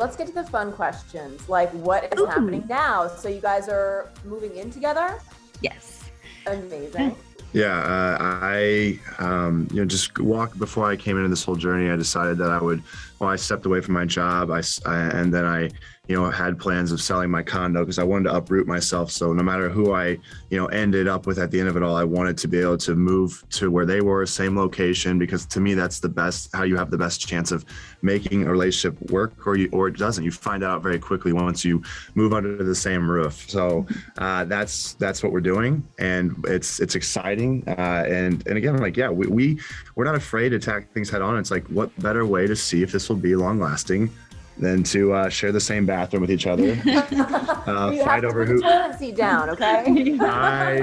let's get to the fun questions. Like, what is happening now? So you guys are moving in together? Yes. Amazing. Yeah, just before I came into this whole journey, I decided that I stepped away from my job. And then I had plans of selling my condo because I wanted to uproot myself. So no matter who I, ended up with at the end of it all, I wanted to be able to move to where they were, same location, because to me, that's the best, how you have the best chance of making a relationship work, or it doesn't. You find out very quickly once you move under the same roof. So that's what we're doing. And it's exciting. And again, we're not afraid to attack things head on. It's like, what better way to see if this will be long lasting than to share the same bathroom with each other, fight over who. Toilet seat down, okay?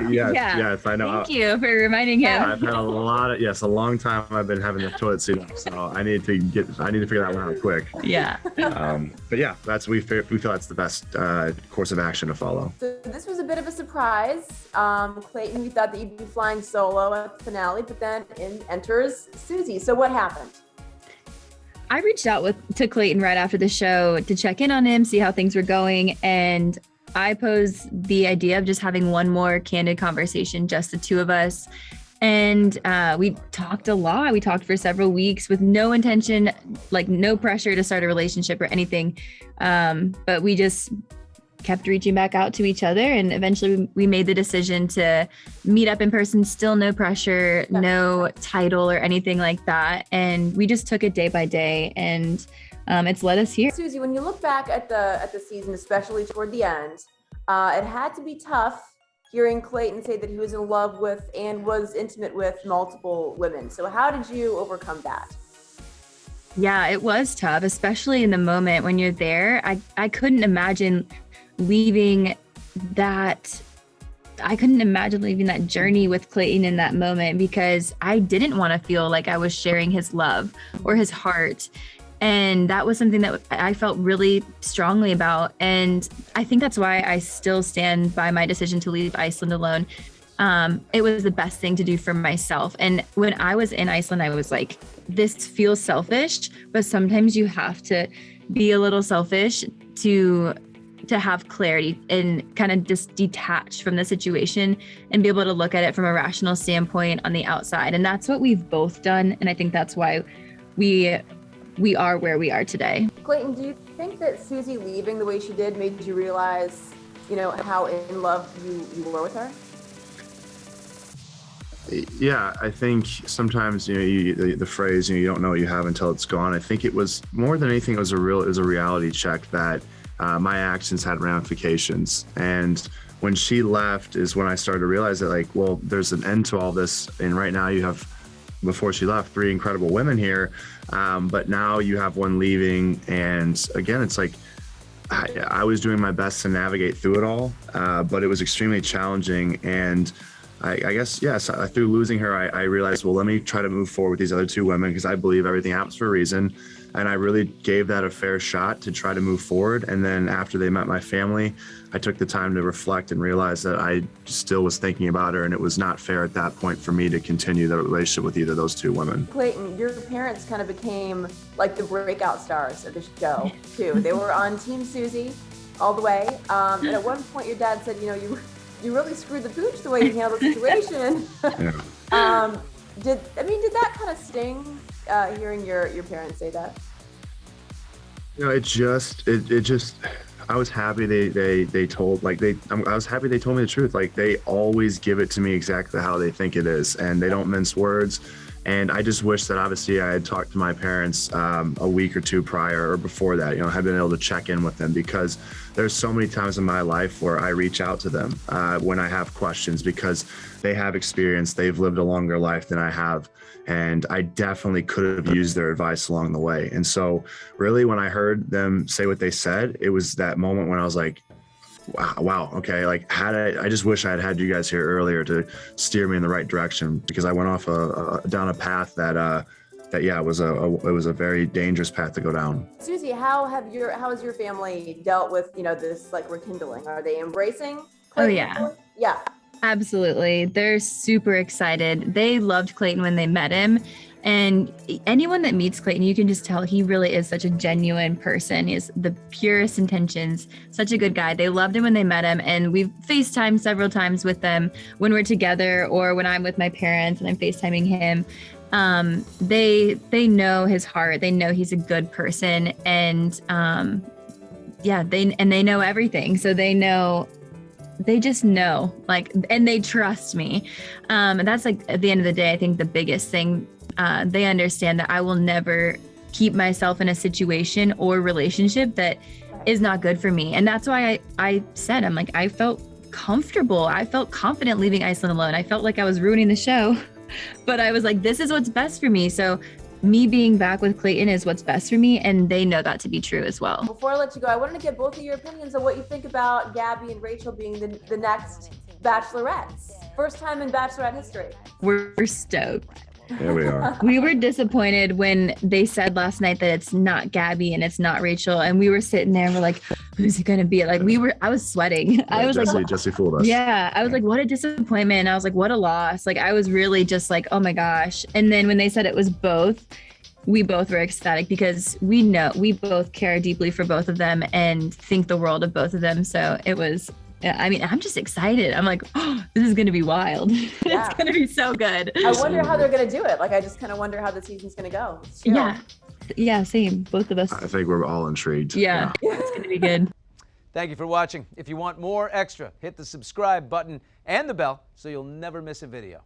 Yes, I know. Thank you for reminding him. I've had a long time I've been having the toilet seat up, so I need to figure that one out quick. Yeah. But yeah, we feel that's the best course of action to follow. So this was a bit of a surprise. Clayton, we thought that you'd be flying solo at the finale, but then in enters Susie. So what happened? I reached out to Clayton right after the show to check in on him, see how things were going. And I posed the idea of just having one more candid conversation, just the two of us. And we talked a lot. We talked for several weeks with no intention, like no pressure to start a relationship or anything. But we just kept reaching back out to each other. And eventually we made the decision to meet up in person, still no pressure, no title or anything like that. And we just took it day by day, and it's led us here. Susie, when you look back at the season, especially toward the end, it had to be tough hearing Clayton say that he was in love with and was intimate with multiple women. So how did you overcome that? Yeah, it was tough, especially in the moment when you're there. I couldn't imagine leaving that. I couldn't imagine leaving that journey with Clayton in that moment, because I didn't want to feel like I was sharing his love or his heart. And that was something that I felt really strongly about. And I think that's why I still stand by my decision to leave Iceland alone. It was the best thing to do for myself. And when I was in Iceland, I was like, this feels selfish, but sometimes you have to be a little selfish to have clarity and kind of just detach from the situation and be able to look at it from a rational standpoint on the outside. And that's what we've both done. And I think that's why we are where we are today. Clayton, do you think that Susie leaving the way she did made you realize, how in love you were with her? Yeah, I think sometimes the phrase you don't know what you have until it's gone. I think it was more than anything, it was a reality check that my actions had ramifications. And when she left is when I started to realize that there's an end to all this. And right now you have, before she left, 3 incredible women here. But now you have one leaving. And again, it's like, I was doing my best to navigate through it all, but it was extremely challenging. And I guess, yes, through losing her, I realized, well, let me try to move forward with these other 2 women, because I believe everything happens for a reason. And I really gave that a fair shot to try to move forward. And then after they met my family, I took the time to reflect and realize that I still was thinking about her, and it was not fair at that point for me to continue the relationship with either of those 2 women. Clayton, your parents kind of became like the breakout stars of the show too. They were on Team Susie all the way. And at one point your dad said, you really screwed the pooch the way you handled the situation. Yeah. Did that kind of sting, hearing your parents say that? It just, I was happy they told me the truth. Like, they always give it to me exactly how they think it is, and they don't mince words. And I just wish that obviously I had talked to my parents a week or 2 prior or before that, had been able to check in with them, because there's so many times in my life where I reach out to them when I have questions, because they have experience, they've lived a longer life than I have. And I definitely could have used their advice along the way. And so really, when I heard them say what they said, it was that moment when I was like, wow, okay, I just wish I had you guys here earlier to steer me in the right direction, because I went off down a path that it was a very dangerous path to go down. Susie, how has your family dealt with this rekindling? Are they embracing Clayton? Oh yeah. Absolutely. They're super excited. They loved Clayton when they met him. And anyone that meets Clayton, you can just tell he really is such a genuine person. He has the purest intentions, such a good guy. They loved him when they met him. And we've FaceTimed several times with them when we're together or when I'm with my parents and I'm FaceTiming him. They know his heart. They know he's a good person. And they know everything. So they just know, like, and they trust me. And that's like, at the end of the day, I think the biggest thing, they understand that I will never keep myself in a situation or relationship that is not good for me. And that's why I said, I'm like, I felt comfortable. I felt confident leaving Iceland alone. I felt like I was ruining the show, but I was like, this is what's best for me. So me being back with Clayton is what's best for me, and they know that to be true as well. Before I let you go, I wanted to get both of your opinions on what you think about Gabby and Rachel being the next Bachelorettes. First time in Bachelorette history. We're stoked. There we are. We were disappointed when they said last night that it's not Gabby and it's not Rachel, and we were sitting there and we're like, who's it gonna be? Like I was sweating. I was Jesse fooled us. Yeah, I was like, what a disappointment. And I was like, what a loss. Like I was really just like, oh my gosh. And then when they said it was both, we both were ecstatic because we know we both care deeply for both of them and think the world of both of them. So it was, I mean, I'm just excited. I'm like, oh, this is going to be wild. Yeah. It's going to be so good. I wonder how they're going to do it. Like, I just kind of wonder how the season's going to go. Yeah. Yeah, same. Both of us. I think we're all intrigued. Yeah. It's going to be good. Thank you for watching. If you want more extra, hit the subscribe button and the bell so you'll never miss a video.